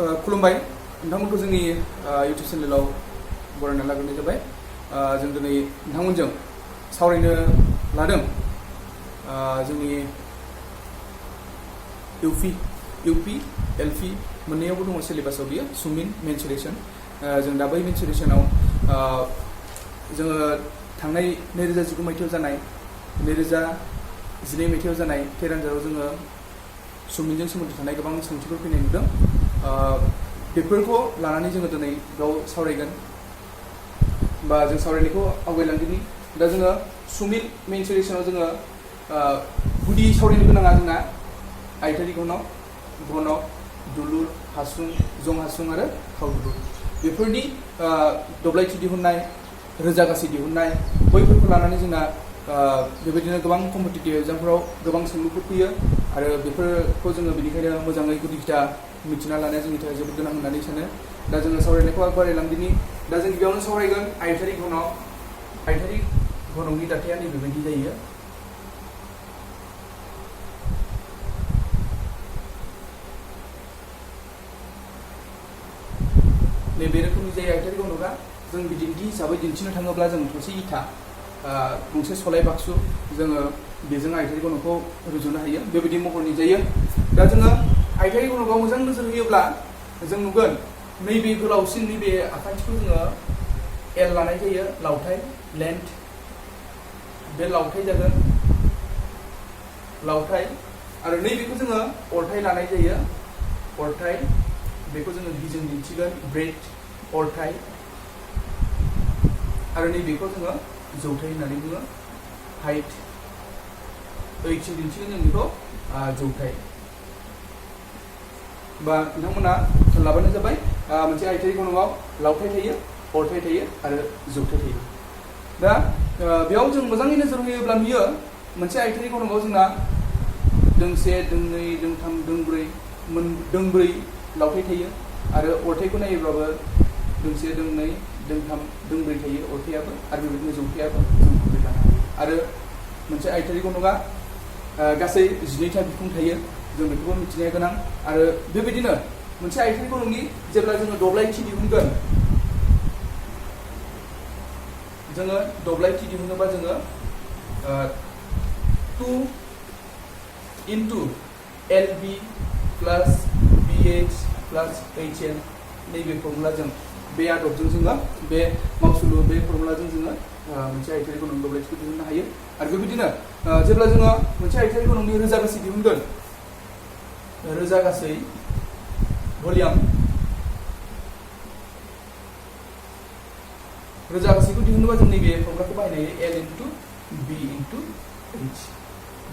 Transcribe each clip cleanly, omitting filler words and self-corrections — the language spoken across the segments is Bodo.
खुलुमबाय नोंथांमोनखौ जोंनि इउटिउब चेनेलाव बरायना लाग्रोनाय जाबाय। जों दिनै नोंथांमोनजों सावरायनो लादों जोंनि यूपी LP मोननैयावबो दङ सिलेबासाव बियो सुमिन मेनसुरेशन। जों दा बै मेनसुरेशनाव जोङो थांनाय 2019 मायथाइयाव जानाय 2012 मायथाइयाव जानाय टेट आनजादाव जोङो सुमिनजों सोमोन्दो थानाय गोबां सोंथिफोर फैनाय नुदों। बेफोरखौ लानानै जोङो दिनै बेयाव सावरायगोन बा जों सावरायनायखौ आवगायलांदिनि। दा जोङो सुमिन मेनसुरेशनाव जोङो गुदि सावरायनो गोनाङा जोंना आयतारि घनक, दुलुर, हासुं, जं हासुं आरो खावदुलुर। बेफोरनि दब्लायथि दिहुननाय, रोजागासै दिहुननाय बैफोरखौ लानानै जोंना बेबायदिनो गोबां कम्पिटिटिभ एग्जामफोराव गोबां सोंलुफोर फैयो आरो बेफोरखौ जोङो बेनिखायनो मोजाङै गुदि गिथा मिथिना लानाया जोंनि थाखाय जोबोद गोनां होननानै सानो। दा जोङो सावरायनायखौ बारायलांदिनि। दा जों गिबियावनो सावरायगोन आयतारि घनक। आयतारि घनकनि दाथाया नैबेबायदि जायो। नैबे रोखोमनि जायो आयतारि घनकआ। जों बिदिन्थि हिसाबै दिन्थिनो थाङोब्ला जों थरसे इथा गंसे सलाय बाक्सु जोङो बेजों आयतारि घनकखौ रुजुनो हायो। बेबायदि महरनि जायो। दा जोङो आयतारि घनकआव मोजां नोजोर होयोब्ला जों नुगोन नैबे गोलावसिन नैबे आखान्थिखौ जोङो L लानाय जायो, लावथाइ लेन्थ। बे लावथाइ जागोन लावथाइ आरो नैबेखौ जोङो अरथाइ लानाय जायो, अरथाइ। बेखौ जोङो बिजों दिन्थिगोन ब्रेथ, अरथाइ। आरो नैबेखौ जोङो जौथाइ होननानै बुङो, हाइट। ओइथिं दिन्थिगोन जों बेखौ जौथाइ। बा नोंथांमोना लाबानो जाबाय। मोनसे आयतारि घनकआव लावथाइ थायो, अरथाइ थायो आरो जौथाइ थायो। दा बेयाव जों मोजाङै नोजोर होयोब्ला नुयो मोनसे आयतारि घनकआव जोंना दोंसे, दोंनै, दोंथाम, दोंब्रै लावथाइ थायो आरो अरथाइखौ नायोब्लाबो दोंसे, दोंनै, दोंथाम, दोंब्रै थायो अरथाइयाबो आरो बेबायदिनो जौथाइयाबो जों लानो हायो। आरो मोनसे आयतारि घनकआ गासै 12था बिखुं थायो। जों बेखौबो मिथिनाया गोनां। आरो बेबायदिनो मोनसे आयतारि घनकनि जेब्ला जोङो दब्लायथि दिहुनगोन, जोङो दब्लायथि दिहुनोबा जोङो 2 into LB plus BH plus HL नैबे फर्मुलाजों, बे आदबजों जोङो बे मावसुलु बे फर्मुलाजों जोङो मोनसे आयतारि घनकनि दब्लायथिखौ दिहुननो हायो। आरो बेबायदिनो जेब्ला जोङो मोनसे आयतारि घनकनि रोजागासै दिहुनगोन, रोजागासै भलिउम, रोजागासैखौ दिहुनोबा जों नैबे फर्मुलाखौ बाहायनो हायो, L into B into H।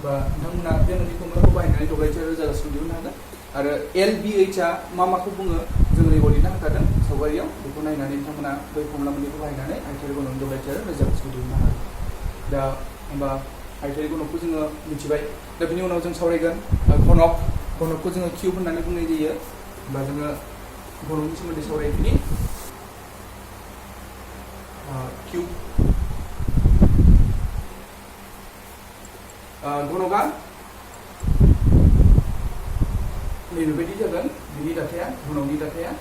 बा नोंथांमोना बे मोननै फर्मुलाखौ बाहायनानै दब्लायथि आरो रोजागासैखौ दिहुननो हागोन। आरो LBH आ माखौ बुङो जों ओरैबायदि लिरनो हाखादों सावगारियाव। बेखौ नायनानै नोंथांमोना बै फर्मुला मोननैखौ बाहायनानै आयतारि घनकनि दब्लायथि आरो रोजागासैखौ दिहुननो हागोन। दा होमबा आयतारि घनकखौ जोङो मिथिबाय। दा बिनि उनाव जों सावरायगोन घनक। घनकखौ जोङो किउब होननानै बुंनाय जायो। बा जोङो घनकनि सोमोन्दै सावरायदिनि। किउब घनकआ नैबेबायदि जागोन। बिनि दाथाया, घनकनि दाथाया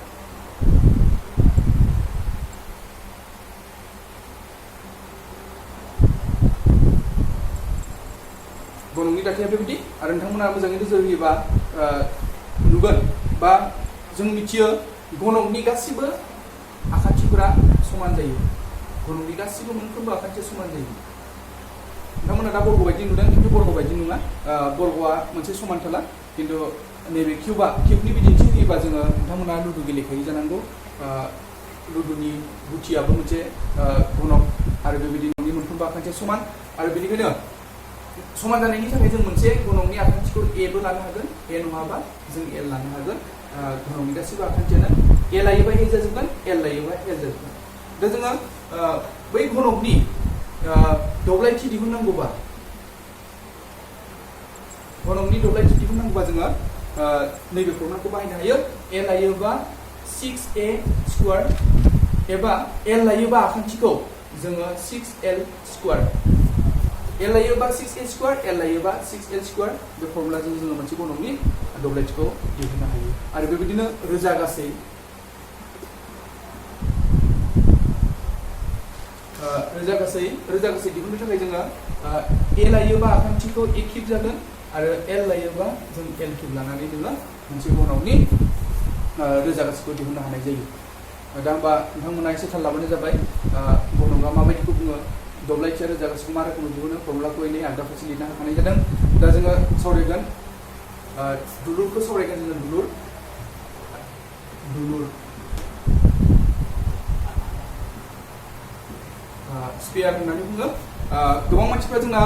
बेबायदि। आरो नोंथांमोना मोजाङै नोजोर होयोबा नुगोन बा जों मिथियो घनकनि गासिबो आखान्थिफोरा समान जायो। घनकनि गासिबो मोनफ्रोमबो आखान्थिया समान जायो। नोंथांमोना दा बर्ग बायदि नुदों, खिन्थु बर्ग बायदि नङा। बर्गआ मोनसे समानथाला, खिन्थु नैबे किउबनि बिदिन्थि होयोबा जोङो नोंथांमोना लुदु गेलेखायो जानांगौ। लुदुनि गुथियाबो मोनसे घनक आरो बेबायदिनो मोनफ्रोमबो आखान्थिया समान। आरो बेनिखायनो समान जानायनि थाखाय जों मोनसे घनकनि आखान्थिखौ एबो लानो हागोन, ए नङाबा जों एल लानो हागोन। घनकनि गासिबो आखान्थियानो ए लायोबा ए जाजोबगोन, एल लायोबा एल जाजोबगोन। दा जोङो बै घनकनि दब्लायथि दिहुननांगौबा जोङो नैबे फर्मुलाखौ बाहायनो हायो। ए लायोबा 6a स्क्वायर एबा एल लायोबा आखान्थिखौ जोङो 6l स्क्वायर। एल लायोबा 6a स्क्वायर, एल लायोबा 6l स्क्वायर। बे फर्मुलाजों जोङो मोनसे घनकनि दब्लायथिखौ दिहुननो हायो आरो बेबायदिनो रोजा गासै दिहुननो थाखाय जोङो ए लायोबा आखान्थिखौ ए किब जागोन आरो एल लायोबा जों एल किब लानानै जोङो मोनसे घनकनि रोजा गासैखौ दिहुननो हानाय जायो दा होमबा नोंथांमोना एसे थाल लाबानो जाबाय घनकआ माबायदिखौ बुङो दब्लायथि आरो रोजा गासैखौ मा रोखोमै दिहुनो फर्मुलाखौ एनै आगदा फारसे लिरना होखानाय जादों दा जोङो सावरायगोन दुलुरखौ सावरायगोन जोङो दुलुर स्फियार होननानै बुङो गोबां मानसिफ्रा जोंना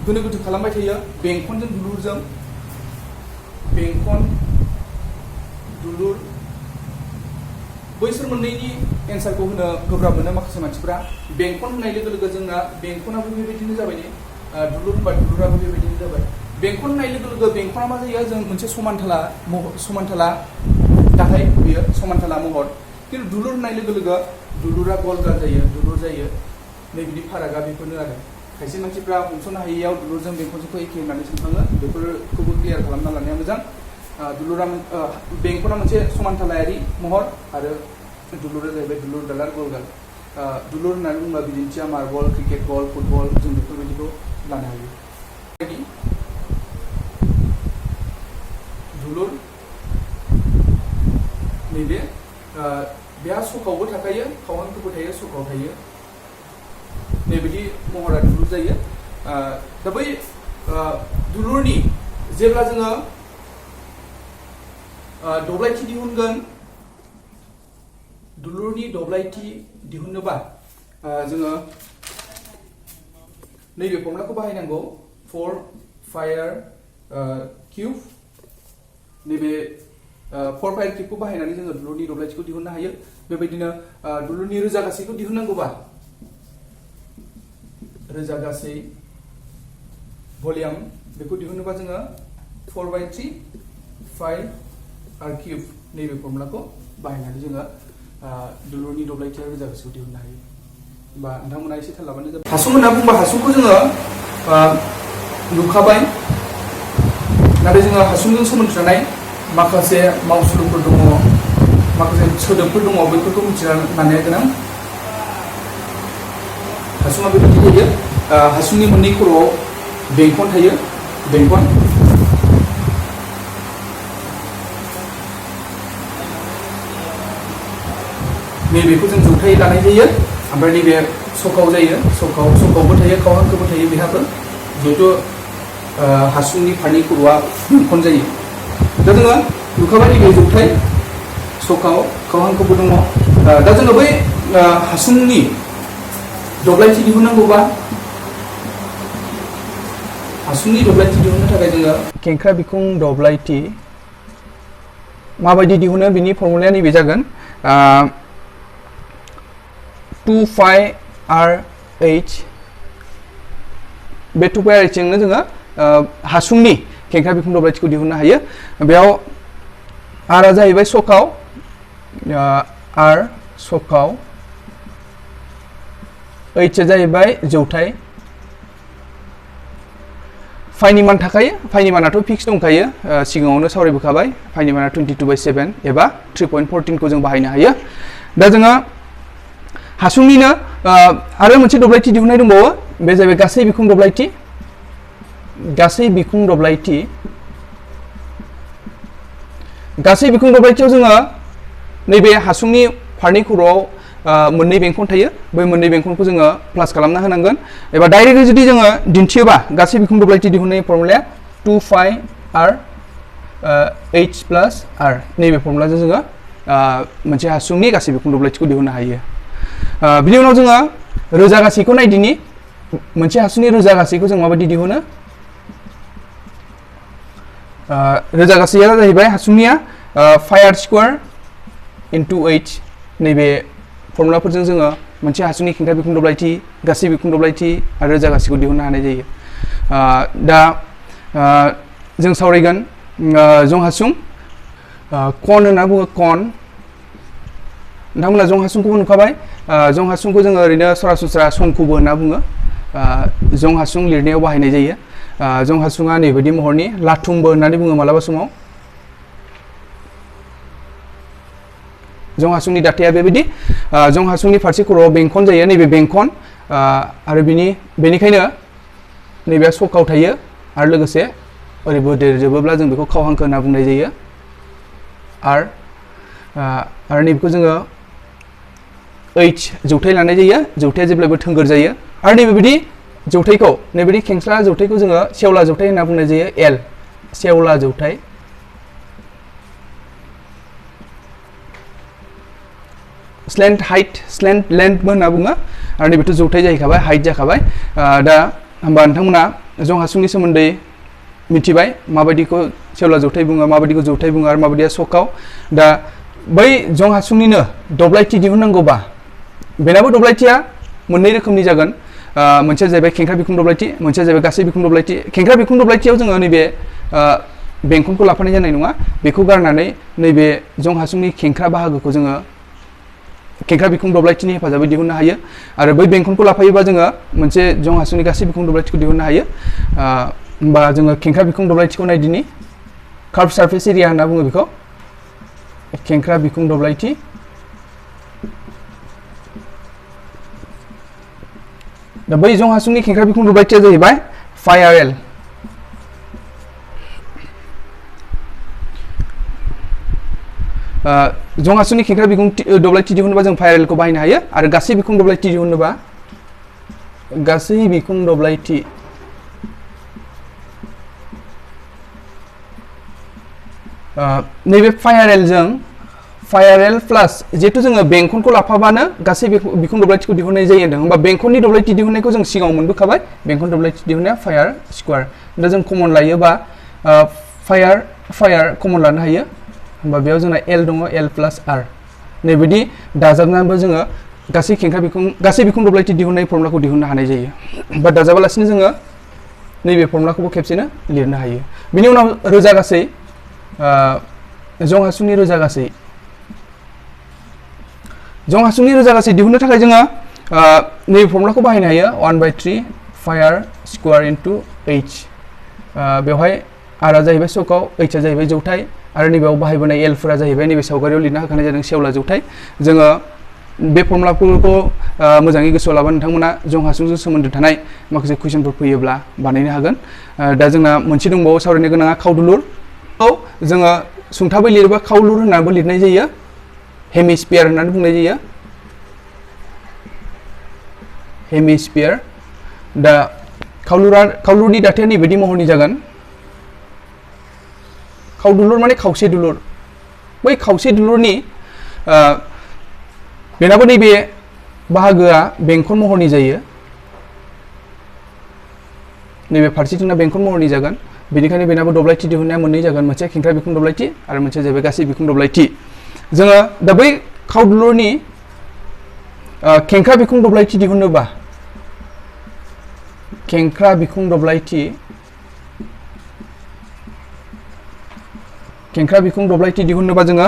गोनो गोथो खालामबाय थायो बेंखनजों दुलुरजों बेंखन दुलुर बैसोर मोननैनि एन्सारखौ होनो गोब्राब मोनो माखासे मानसिफ्रा बेंखन होननाय लोगो लोगो जोंना बेंखनाबो बेबायदिनो जाबाय ने दुलुर होनबा दुलुराबो बेबायदिनो जाबाय बेंखन होननाय लोगो लोगो बेंखना मा जायो जों मोनसे समानथाला दाथाय बियो समानथाला महर खिन्थु दुलुर होननाय लोगो लोगो दुलुरा गल जायो दुलुर जायो नैबिदि फारागा बेफोरनो आरो खायसे मानसिफ्रा हमस'नो हायैयाव दुलुरजों बेंखनजोंखौ एखे होननानै सानखाङो बेफोरखौबो क्लियार खालामना लानाया मोजां दुलुरा बेंखना मोनसे समानथालायारि महर आरो दुलुरा जाहैबाय दुलुर दालार गलगाल दुलुर होननानै बुङोब्ला बिदिन्थिया मार्बल क्रिकेट बल फुटबल जों बेफोरबायदिखौ लानो हायो दुलुर नैबे बेहा सकावबो थाखायो खावहांखौबो थायो सकाव थायो नैबायदि महरा दुलुर जायो दा बै दुलुरनि जेब्ला जोङो दब्लायथि दिहुनगोन दुलुरनि दब्लायथि दिहुननोबा जोङो नैबे फर्मुलाखौ बाहायनांगौ 4 फायर किउब नैबे 4 फायर किउबखौ बाहायनानै जोङो दुलुरनि दब्लायथिखौ दिहुननो हायो बेबायदिनो दुलुरनि रोजा गासैखौ दिहुननांगौबा रोजा गासै भलिउम बेखौ दिहुनोबा जोङो 4/3 फाइव आर किउब नैबे फर्मुलाखौ बाहायनानै जोङो दुलुरनि दब्लायथि आरो रोजा गासैखौ दिहुननो हायो होमबा नोंथांमोना एसे थाल लाबानो जाबाय हासुं होनना बुंबा हासुंखौ जोङो नुखाबाय नाथाय जोङो हासुंजों सोमोन्दो थानाय माखासे मावसुलुफोर दङ माखासे सोदोबफोर दङ बेफोरखौ मिथिना लानाया गोनां हासुङा बेबायदि थायो हासुंनि मोननै खर'आव बेंखन थायो बेंखन नैबेखौ जों जौथायै लानाय जायो ओमफ्राय नैबे सकाव जायो सकावबो थायो खावहांखौबो थायो बेहाबो जिहेथु हासुंनि फारनै खर'आ बेंखन जायो दा जोङो नुखाबाय नैबे जौथाय सकाव खावहांखौबो दङ दा जोङो बै हासुंनि दब्लायथि दिहुननांगौबा हासुंनि दब्लायथि दिहुननो थाखाय जोङो खेंख्रा बिखुं दब्लायथि माबायदि दिहुनो बिनि फर्मुलाया नैबे जागोन 2 फाइ आर एच बे 2 फाइ आर एच जोंनो जोङो हासुंनि खेंख्रा बिखुं दब्लायथिखौ दिहुननो हायो बेयाव आरआ जाहैबाय सकाव आर सकाव एच जाहैबाय जौथाय फाइनि मान थाखायो फाइनि मानाथ' फिक्स दंखायो सिगाङावनो सावरायबोखाबाय फाइनि माना 22/7 एबा 3.14 खौ जों बाहायनो हायो दा जोङो हासुंनिनो आरो मोनसे दब्लायथि दिहुननाय दंबावो बे जाहैबाय गासै बिखुं दब्लायथि गासै बिखुं दब्लायथियाव जोङो नैबे हासुंनि फारनै खर'आव मोननै बेंखन थायो बै मोननै बेंखनखौ जोङो प्लास खालामना होनांगोन एबा डाइरेक्टलि जुदि जोङो दिन्थियोबा गासै बिखुं दब्लायथि दिहुननाय फर्मुलाया 2 फाइ आर एच प्लास आर नैबे फर्मुलाजों जोङो मोनसे हासुंनि गासै बिखुं दब्लायथिखौ दिहुननो हायो बिनि उनाव जोङो रोजा गासैखौ नायदिनि मोनसे हासुंनि रोजा गासैखौ जों माबायदि दिहुनो रोजा गासैया जाहैबाय हासुंनिया फाइ आर स्कुवार इनटु एच नैबे फर्मुलाफोरजों जोङो मोनसे हासुंनि खेंख्रा बिखुं दब्लायथि गासै बिखुं दब्लायथि आरो रोजा गासैखौ दिहुननो हानाय जायो दा जों सावरायगोन जं हासुं कन होनना बुङो कन नोंथांमोना जं हासुंखौबो नुखाबाय जं हासुंखौ जोङो ओरैनो सरासनस्रा संखुबो होनना बुङो जं हासुं लिरनायाव बाहायनाय जायो जं हासुङा नैबायदि महरनि लाथुमबो होननानै बुङो मालाबा समाव जं हासुंनि दाथाया बेबायदि जं हासुंनि फारसे खर'आव बेंखन जायो नैबे बेंखन आरो बेनिखायनो नैबे सकाव थायो आरो लोगोसे ओरै बोदेरजोबोब्ला जों बेखौ खावहांखो होनना बुंनाय जायो आरो नैबेखौ जोङो H जौथाय लानाय जायो जौथाया जेब्लाबो थोंगोर जायो आरो नैबेबायदि जौथायखौ नैबेबायदि खेंख्रा जौथायखौ जोङो सेवला जौथाय होनना बुंनाय जायो L सेवला जौथाय स्लेन्ट हाइट स्लेन्ट लेन्थबो होनना बुङो आरो नैबेथ' जौथाय जाहैखाबाय हाइट जाखाबाय दा होमबा नोंथांमोना जं हासुंनि सोमोन्दै मिथिबाय माबायदिखौ सेवला जौथाय बुङो माबायदिखौ जौथाय बुङो आरो माबायदिया सकाव दा बै जं हासुंनिनो दब्लायथि दिहुननांगौबा बेनाबो दब्लायथिया मोननै रोखोमनि जागोन मोनसेया जाहैबाय खेंख्रा बिखुं दब्लायथि मोनसेया जाहैबाय गासै बिखुं दब्लायथि खेंख्रा बिखुं दब्लायथियाव जोङो नैबे बेंखनखौ लाफानाय जानाय नङा बेखौ गारनानै नैबे जं हासुंनि खेंख्रा बाहागोखौ जोङो खेंख्रा बिखुं दब्लायथिनि हेफाजाबै दिहुननो हायो आरो बै बेंखनखौ लाफायोबा जोङो मोनसे जं हासुंनि गासै बिखुं दब्लायथिखौ दिहुननो हायो होमबा जोङो खेंख्रा बिखुं दब्लायथिखौ नायदिनि कार्भ सारफेस एरिया होनना बुङो बेखौ खेंख्रा बिखुं दब्लायथि दा बै जं हासुंनि खेंख्रा बिखुं दब्लायथिया जाहैबाय फायारेल जं हासुंनि खेंख्रा बिखुं दब्लायथि दिहुनोबा जों फायारेलखौ बाहायनो हायो आरो गासै बिखुं दब्लायथि दिहुनोबा गासै बिखुं दब्लायथि नैबे फायारेल प्लास जिहेतु जोङो बेंखनखौ लाफाबानो गासै बिखुं दब्लायथिखौ दिहुननाय जायो होनदों होमबा बेंखननि दब्लायथि दिहुननायखौ जों सिगाङाव मोनबोखाबाय बेंखन दब्लायथि दिहुननाया फायार स्क्वायर दा जों कमन लायोबा फायार कमन लानो हायो होमबा बेयाव जोंना L दङ L प्लास R नैबायदि दाजाबनानैबो जोङो गासै बिखुं दब्लायथि दिहुननाय फर्मुलाखौ दिहुननो हानाय जायो बा दाजाबालासिनो जोङो नैबे फर्मुलाखौबो खेबसेनो लिरनो हायो बिनि उनाव रोजा गासै जं हासुंनि रोजा गासै दिहुननो थाखाय जोङो नैबे फर्मुलाखौ बाहायनो हायो 1/3 फायार स्क्वायर इनटु H बेवहाय R आ जाहैबाय सकाव H आ जाहैबाय जौथाय आरो नैबेयाव बाहायबोनाय L फोरा जाहैबाय नैबे सावगारियाव लिरना होखानाय जादों सेवला जौथाय जोङो बे फर्मुलाफोरखौ मोजाङै गोसोआव लाबा नोंथांमोना जं हासुंजों सोमोन्दो थानाय माखासे कुइसनफोर फैयोब्ला बानायनो हागोन दा जोंना मोनसे दंबावो सावरायनो गोनाङा खावदुलुर जोङो सुंथाबै लिरोबा खावलुर होननाबो लिरनाय जायो हेमिस्फियार होननानै बुंनाय जायो हेमिस्फियार दा खावलुरनि दाथाया नैबायदि महरनि जागोन खावदुलुर माने खावसे दुलुर बै खावसे दुलुरनि बेनाबो नैबे बाहागोआ बेंखन महरनि जायो नैबे फारसेथिंना बेंखन महरनि जागोन बेनिखायनो बेनाबो दब्लायथि दिहुननाया मोननै जागोन मोनसे खेंख्रा बिखुं दब्लायथि आरो मोनसे जाहैबाय गासै बिखुं दब्लायथि जोङो दा बै खावदुलुरनि खेंख्रा बिखुं दब्लायथि दिहुनोबा खेंख्रा बिखुं दब्लायथि दिहुनोबा जोङो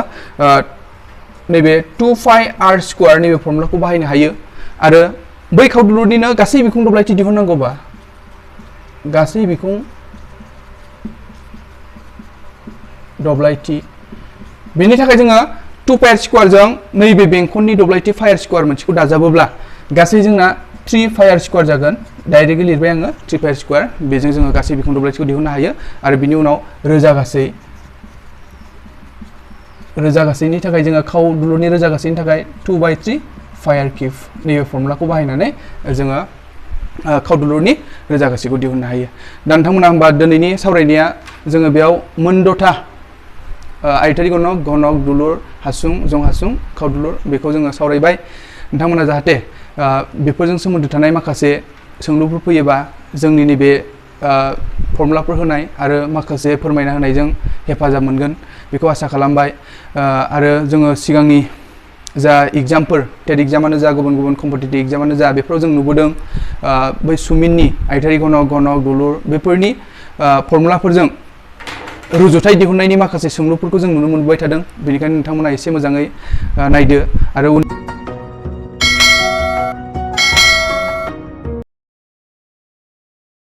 नैबे 2πr स्क्वायर नैबे फर्मुलाखौ बाहायनो हायो आरो बै खावदुलुरनिनो गासै बिखुं दब्लायथि दिहुननांगौबा गासै बिखुं दब्लायथि बेनि थाखाय जोङो 2πr स्क्वायरजों नैबे बेंखननि दब्लायथि फायार स्क्वायर मोनसेखौ दाजाबोब्ला गासै जोंना 3πr स्क्वायर जागोन डाइरेक्टलि लिरबाय आङो 3πr स्क्वायर बेजों जोङो गासै बिखुं दब्लायथिखौ दिहुननो हायो आरो बिनि उनाव रोजा गासैनि थाखाय जोङो खावदुलुरनि रोजा गासैनि थाखाय 2/3 फायार किउब नैबे फर्मुलाखौ बाहायनानै जोङो खावदुलुरनि रोजा गासैखौ दिहुननो हायो दा नोंथांमोना होमबा दिनैनि सावरायनाया जोङो बेयाव मोनद'था आयतारि गनक दुलुर हासुं जं हासुं खावदुलुर बेखौ जोङो सावरायबाय नोंथांमोना जाहाथे बेफोरजों सोमोन्दो थानाय माखासे सोंलुफोर फैयोबा जोंनि नैबे फर्मुलाफोर होनाय आरो माखासे फोरमायना होनायजों हेफाजाब मोनगोन बेखौ आसा खालामबाय आरो जोङो सिगांनि जा एग्जामफोर टेट एग्जामानो जा गुबुन गुबुन कम्पिटिटिभ एग्जामानो जा बेफोराव जों नुबोदों बै सुमिननि आयतारि गनक दुलुर बेफोरनि फर्मुलाफोरजों रुजुथाय दिहुननायनि माखासे सोंलुफोरखौ जों नुनो मोनबाय थादों बेनिखायनो नोंथांमोना एसे मोजाङै नायदो आरो